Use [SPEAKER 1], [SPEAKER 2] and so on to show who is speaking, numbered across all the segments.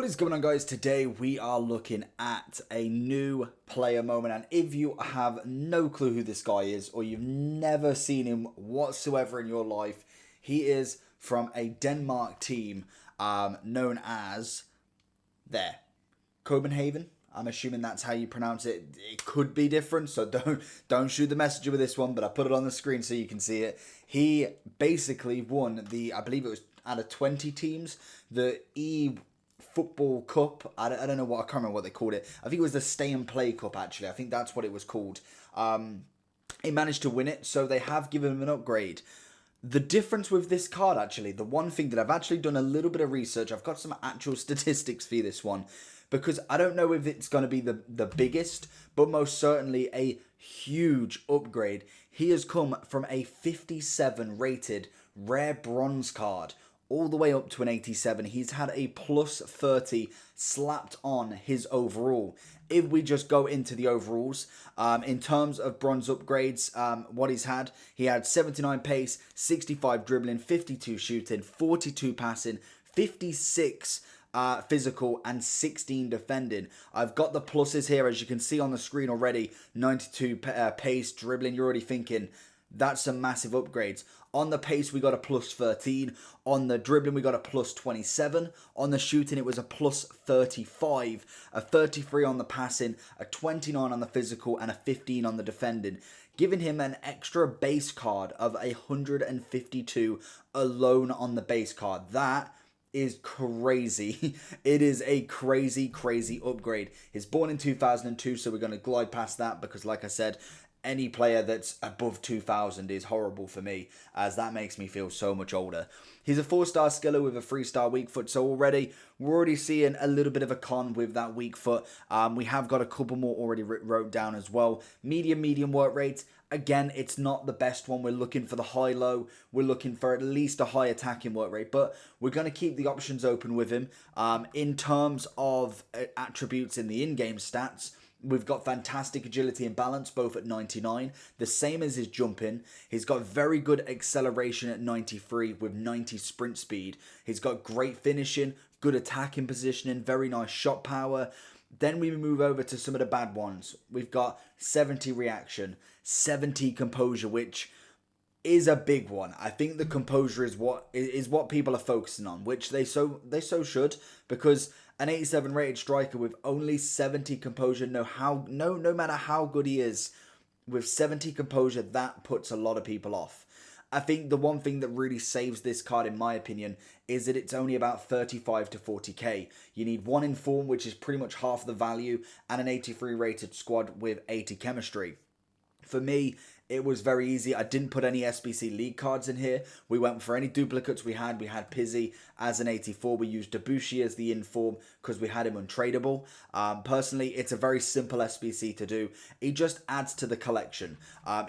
[SPEAKER 1] What is going on, guys? Today we are looking at a new player moment, and if you have no clue who this guy is or you've never seen him whatsoever in your life, he is from a Denmark team known as Copenhagen. I'm assuming that's how you pronounce it. It could be different, so don't shoot the messenger with this one, but I put it on the screen so you can see it. He basically won I believe it was out of 20 teams, the Football Cup. I don't know what, I can't remember what they called it. I think it was the Stay and Play Cup, actually. I think that's what it was called. He managed to win it, so they have given him an upgrade. The difference with this card, actually, the one thing that I've actually done a little bit of research, I've got some actual statistics for this one, because I don't know if it's going to be the biggest, but most certainly a huge upgrade. He has come from a 57 rated rare bronze card all the way up to an 87. He's had a plus 30 slapped on his overall. If we just go into the overalls, in terms of bronze upgrades, what he had 79 pace, 65 dribbling, 52 shooting, 42 passing, 56 physical, and 16 defending. I've got the pluses here, as you can see on the screen already. 92 pace, dribbling, you're already thinking, that's some massive upgrades. On the pace, we got a plus 13. On the dribbling, we got a plus 27. On the shooting, it was a plus 35. A 33 on the passing, a 29 on the physical, and a 15 on the defending. Giving him an extra base card of 152 alone on the base card. That is crazy. It is a crazy upgrade. He's born in 2002, so we're going to glide past that because, like I said, any player that's above 2000 is horrible for me, as that makes me feel so much older. He's a 4-star skiller with a 3-star weak foot, so we're already seeing a little bit of a con with that weak foot. We have got a couple more already wrote down as well. Medium work rate. Again, it's not the best one. We're looking for the high-low. We're looking for at least a high attacking work rate, but we're going to keep the options open with him. In terms of attributes in the in-game stats, we've got fantastic agility and balance, both at 99, the same as his jumping. He's got very good acceleration at 93 with 90 sprint speed. He's got great finishing, good attacking positioning, very nice shot power. Then we move over to some of the bad ones. We've got 70 reaction, 70 composure, which is a big one. I think the composure is what people are focusing on, which they so should, because an 87 rated striker with only 70 composure, no matter how good he is, with 70 composure, that puts a lot of people off. I think the one thing that really saves this card, in my opinion, is that it's only about 35 to 40k. You need 1 in form, which is pretty much half the value, and an 83 rated squad with 80 chemistry. For me, it was very easy. I didn't put any SBC League cards in here. We went for any duplicates we had. We had Pizzi as an 84. We used Debussy as the inform because we had him untradeable. Personally, it's a very simple SBC to do. It just adds to the collection.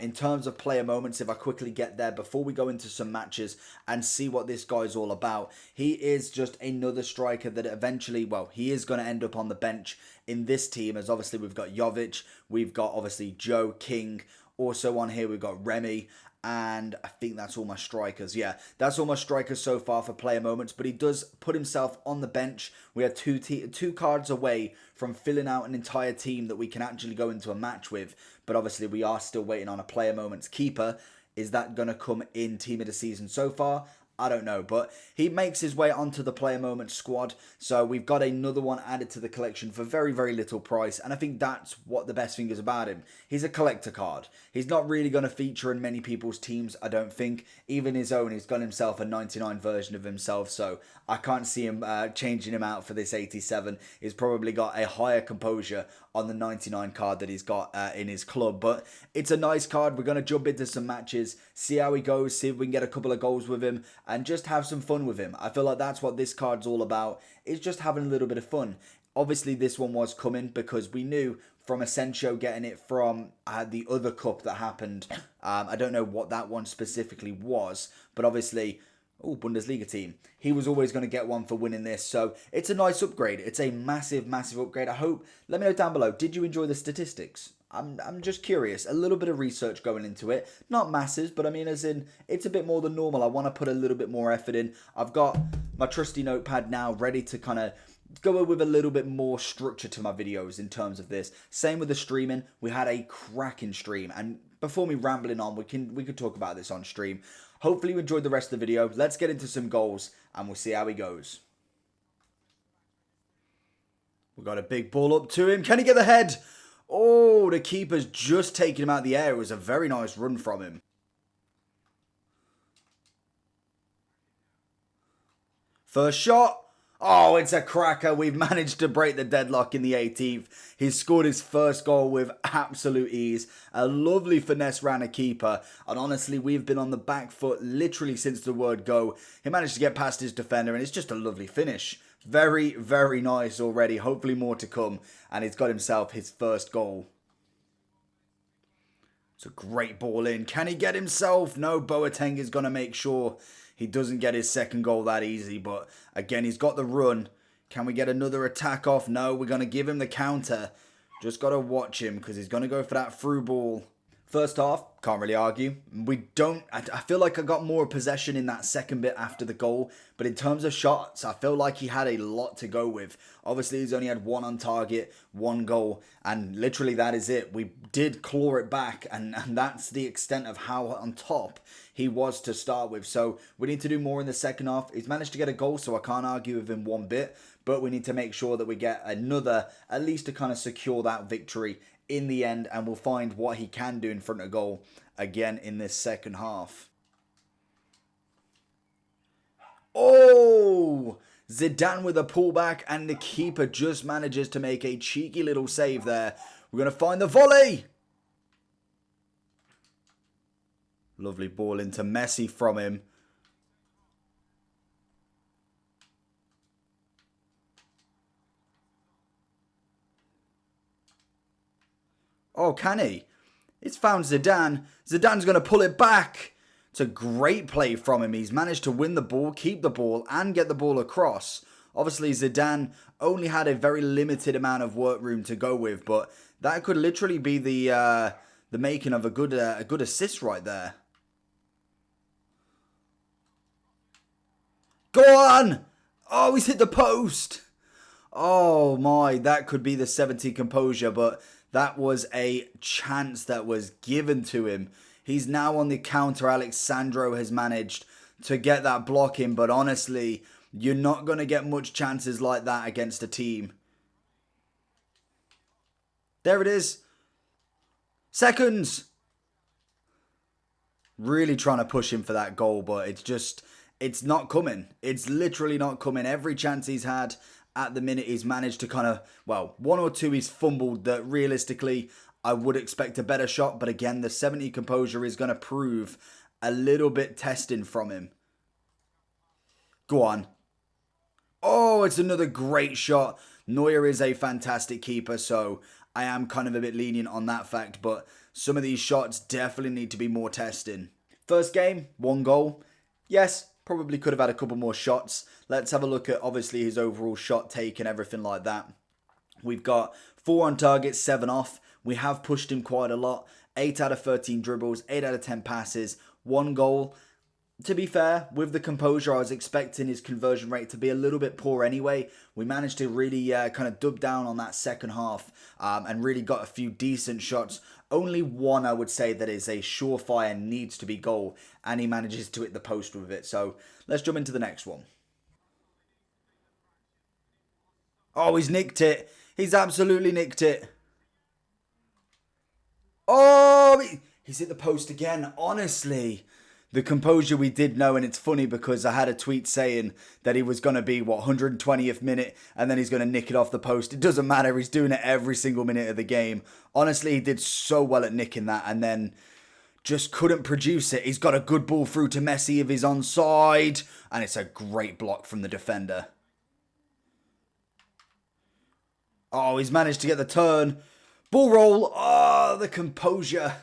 [SPEAKER 1] In terms of player moments, if I quickly get there before we go into some matches and see what this guy's all about, he is just another striker that eventually, well, he is going to end up on the bench in this team, as obviously we've got Jovic, we've got obviously Joe, King. Also on here, we've got Remy, and I think that's all my strikers. Yeah, that's all my strikers so far for player moments, but he does put himself on the bench. We are two cards away from filling out an entire team that we can actually go into a match with, but obviously we are still waiting on a player moments keeper. Is that going to come in team of the season so far? I don't know, but he makes his way onto the player moment squad, so we've got another one added to the collection for very little price, and I think that's what the best thing is about him. He's a collector card. He's not really going to feature in many people's teams, I don't think. Even his own, he's got himself a 99 version of himself, so I can't see him changing him out for this 87. He's probably got a higher composure on the 99 card that he's got in his club, but it's a nice card. We're going to jump into some matches, see how he goes, see if we can get a couple of goals with him, and just have some fun with him. I feel like that's what this card's all about, is just having a little bit of fun. Obviously, this one was coming because we knew from Asensio getting it from the other cup that happened. I don't know what that one specifically was, but obviously, Bundesliga team. He was always going to get one for winning this, so it's a nice upgrade. It's a massive upgrade. I hope, let me know down below, did you enjoy the statistics? I'm just curious. A little bit of research going into it. Not masses, but I mean as in, it's a bit more than normal. I want to put a little bit more effort in. I've got my trusty notepad now ready to kind of go with a little bit more structure to my videos in terms of this. Same with the streaming. We had a cracking stream, and before me rambling on, we could talk about this on stream. Hopefully you enjoyed the rest of the video. Let's get into some goals and we'll see how he goes. We got a big ball up to him. Can he get the head? Oh, the keeper's just taken him out of the air. It was a very nice run from him. First shot. Oh, it's a cracker. We've managed to break the deadlock in the 18th. He's scored his first goal with absolute ease. A lovely finesse round a keeper. And honestly, we've been on the back foot literally since the word go. He managed to get past his defender and it's just a lovely finish. Very, very nice already. Hopefully more to come. And he's got himself his first goal. It's a great ball in. Can he get himself? No, Boateng is going to make sure he doesn't get his second goal that easy. But again, he's got the run. Can we get another attack off? No, we're going to give him the counter. Just got to watch him because he's going to go for that through ball. First half, can't really argue. I feel like I got more possession in that second bit after the goal. But in terms of shots, I feel like he had a lot to go with. Obviously, he's only had one on target, one goal. And literally that is it. We did claw it back. And that's the extent of how on top he was to start with. So we need to do more in the second half. He's managed to get a goal, so I can't argue with him one bit. But we need to make sure that we get another, at least to kind of secure that victory in the end, and we'll find what he can do in front of goal again in this second half. Oh! Zidane with a pullback, and the keeper just manages to make a cheeky little save there. We're going to find the volley! Lovely ball into Messi from him. Oh, can he? It's found Zidane. Zidane's going to pull it back. It's a great play from him. He's managed to win the ball, keep the ball, and get the ball across. Obviously, Zidane only had a very limited amount of work room to go with, but that could literally be the making of a good assist right there. Go on! Oh, he's hit the post. Oh my, that could be the 70 composure, but that was a chance that was given to him. He's now on the counter. Alexandro has managed to get that block in, but honestly, you're not going to get much chances like that against a team. There it is. Seconds. Really trying to push him for that goal, but it's not coming. It's literally not coming. Every chance he's had at the minute, he's managed to kind of, well, one or two he's fumbled that realistically I would expect a better shot. But again, the 70 composure is going to prove a little bit testing from him. Go on. Oh, it's another great shot. Neuer is a fantastic keeper, so I am kind of a bit lenient on that fact. But some of these shots definitely need to be more testing. First game, one goal. Yes, probably could have had a couple more shots. Let's have a look at, obviously, his overall shot take and everything like that. We've got 4 on target, 7 off. We have pushed him quite a lot. 8 out of 13 dribbles, 8 out of 10 passes, 1 goal. To be fair, with the composure, I was expecting his conversion rate to be a little bit poor anyway. We managed to really kind of dub down on that second half and really got a few decent shots. Only one, I would say, that is a surefire needs to be goal, and he manages to hit the post with it. So let's jump into the next one. Oh, he's nicked it. He's absolutely nicked it. Oh, he's hit the post again. Honestly, the composure we did know, and it's funny because I had a tweet saying that he was going to be, 120th minute, and then he's going to nick it off the post. It doesn't matter. He's doing it every single minute of the game. Honestly, he did so well at nicking that, and then just couldn't produce it. He's got a good ball through to Messi if he's onside, and it's a great block from the defender. Oh, he's managed to get the turn. Ball roll. Oh, the composure.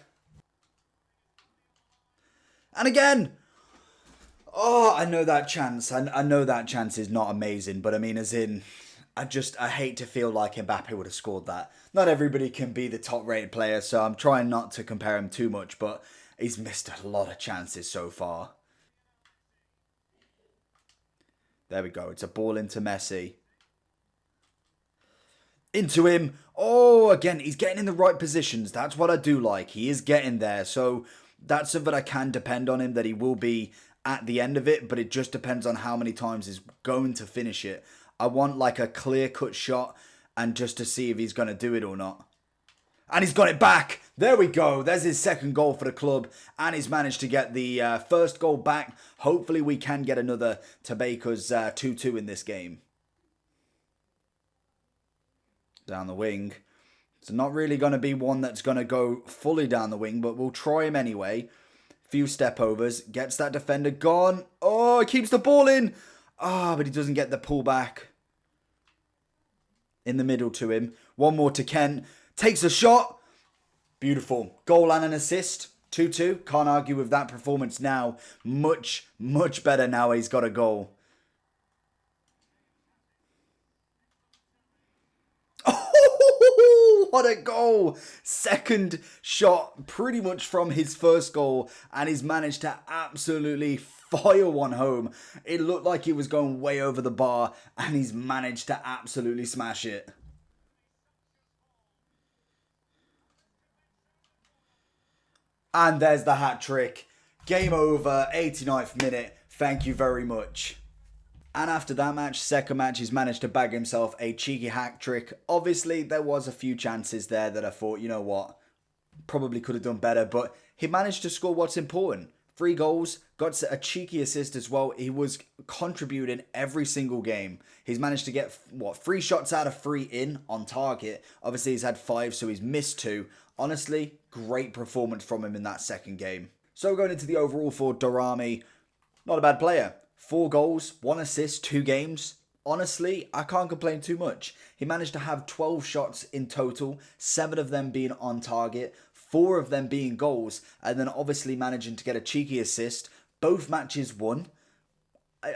[SPEAKER 1] And again. Oh, I know that chance. I know that chance is not amazing. But I mean, as in, I hate to feel like Mbappe would have scored that. Not everybody can be the top rated player. So I'm trying not to compare him too much. But he's missed a lot of chances so far. There we go. It's a ball into Messi. Into him. Oh, again, he's getting in the right positions. That's what I do like. He is getting there. So that's something I can depend on him, that he will be at the end of it, but it just depends on how many times he's going to finish it. I want like a clear-cut shot and just to see if he's going to do it or not. And he's got it back. There we go. There's his second goal for the club. And he's managed to get the first goal back. Hopefully we can get another to make us 2-2 in this game. Down the wing. It's not really going to be one that's going to go fully down the wing, but we'll try him anyway. Few step overs. Gets that defender gone. Oh, he keeps the ball in. Ah, but he doesn't get the pull back. In the middle to him. One more to Kent. Takes a shot. Beautiful. Goal and an assist. 2-2. Can't argue with that performance now. Much, much better now he's got a goal. Oh, what a goal. Second shot pretty much from his first goal. And he's managed to absolutely fire one home. It looked like he was going way over the bar. And he's managed to absolutely smash it. And there's the hat-trick. Game over, 89th minute. Thank you very much. And after that match, second match, he's managed to bag himself a cheeky hat-trick. Obviously, there was a few chances there that I thought, you know what, probably could have done better. But he managed to score what's important. 3 goals, got a cheeky assist as well. He was contributing every single game. He's managed to get, 3 shots out of 3 in on target. Obviously, he's had 5, so he's missed 2. Honestly, great performance from him in that second game. So going into the overall for Daramy, not a bad player. 4 goals, 1 assist, 2 games. Honestly, I can't complain too much. He managed to have 12 shots in total, 7 of them being on target, 4 of them being goals, and then obviously managing to get a cheeky assist. Both matches won.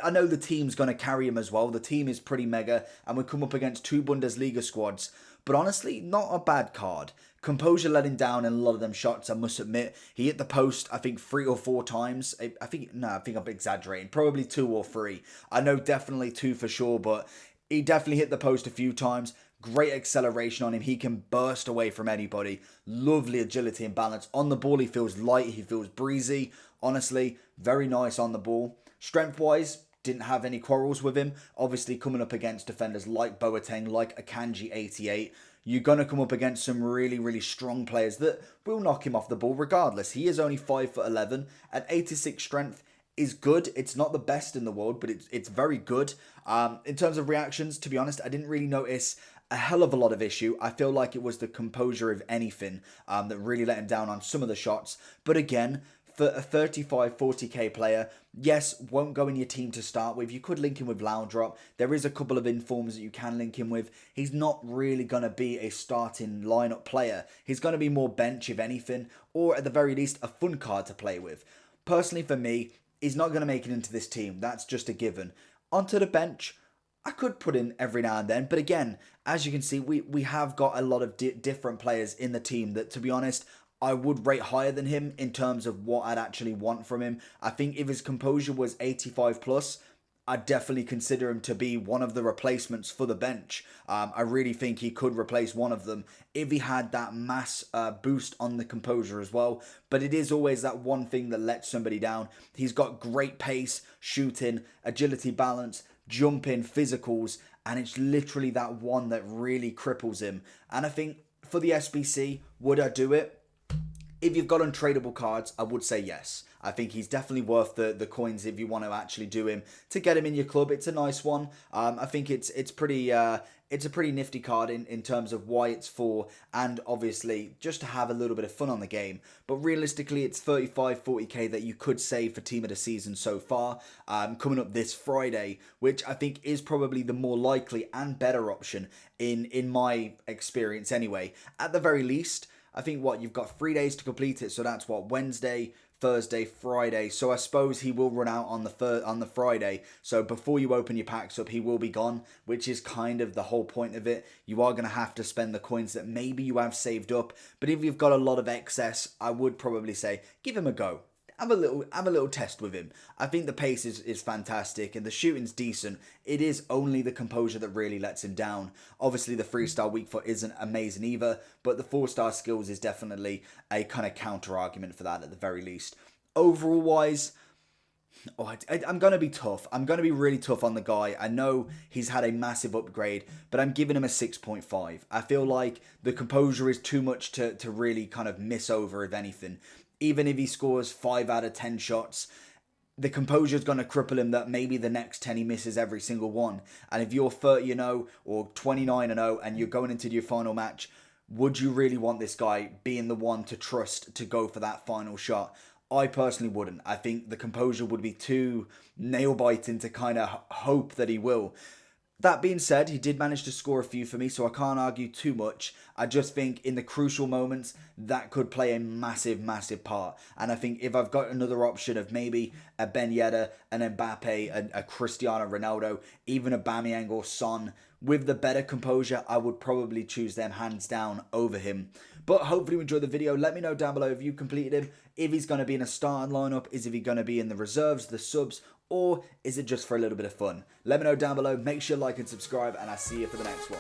[SPEAKER 1] I know the team's going to carry him as well. The team is pretty mega, and we come up against 2 Bundesliga squads. But honestly, not a bad card. Composure let him down in a lot of them shots, I must admit. He hit the post, I think, 3 or 4 times. I think I'm exaggerating. Probably 2 or 3. I know definitely 2 for sure, but he definitely hit the post a few times. Great acceleration on him. He can burst away from anybody. Lovely agility and balance. On the ball, he feels light. He feels breezy. Honestly, very nice on the ball. Strength-wise, didn't have any quarrels with him. Obviously, coming up against defenders like Boateng, like Akanji 88, you're going to come up against some really, really strong players that will knock him off the ball regardless. He is only 5'11", at 86 strength is good. It's not the best in the world, but it's very good. In terms of reactions, to be honest, I didn't really notice a hell of a lot of issue. I feel like it was the composure of anything that really let him down on some of the shots. But again, for a 35, 40k player, yes, won't go in your team to start with. You could link him with Laudrup. There is a couple of informs that you can link him with. He's not really going to be a starting lineup player. He's going to be more bench, if anything, or at the very least, a fun card to play with. Personally, for me, he's not going to make it into this team. That's just a given. Onto the bench, I could put in every now and then. But again, as you can see, we have got a lot of different players in the team that, to be honest, I would rate higher than him in terms of what I'd actually want from him. I think if his composure was 85 plus, I'd definitely consider him to be one of the replacements for the bench. I really think he could replace one of them if he had that mass boost on the composure as well. But it is always that one thing that lets somebody down. He's got great pace, shooting, agility, balance, jumping, physicals, and it's literally that one that really cripples him. And I think for the SBC, would I do it? If you've got untradeable cards, I would say yes. I think he's definitely worth the coins if you want to actually do him to get him in your club. It's a nice one. I think it's a pretty nifty card in terms of why it's for, and obviously just to have a little bit of fun on the game. But realistically, it's 35, 40k that you could save for team of the season so far, coming up this Friday, which I think is probably the more likely and better option in my experience anyway. At the very least, I think you've got 3 days to complete it, so that's Wednesday, Thursday, Friday. So I suppose he will run out on the Friday. So before you open your packs up, he will be gone, which is kind of the whole point of it. You are going to have to spend the coins that maybe you have saved up, but if you've got a lot of excess, I would probably say give him a go. have a little test with him. I think the pace is fantastic and the shooting's decent. It is only the composure that really lets him down. Obviously, the 3-star weak foot isn't amazing either, but the 4-star skills is definitely a kind of counter argument for that at the very least. Overall wise, I'm going to be tough. I'm going to be really tough on the guy. I know he's had a massive upgrade, but I'm giving him a 6.5. I feel like the composure is too much to really kind of miss over, if anything. Even if he scores 5 out of 10 shots, the composure is going to cripple him that maybe the next 10 he misses every single one. And if you're 30-0 or 29-0 and you're going into your final match, would you really want this guy being the one to trust to go for that final shot? I personally wouldn't. I think the composure would be too nail-biting to kind of hope that he will. That being said, he did manage to score a few for me, so I can't argue too much. I just think in the crucial moments, that could play a massive, massive part. And I think if I've got another option of maybe a Ben Yedder, an Mbappe, a Cristiano Ronaldo, even a Aubameyang or Son, with the better composure, I would probably choose them hands down over him. But hopefully you enjoyed the video. Let me know down below if you completed him, if he's going to be in a starting lineup, is if he's going to be in the reserves, the subs, or is it just for a little bit of fun? Let me know down below. Make sure you like and subscribe, and I'll see you for the next one.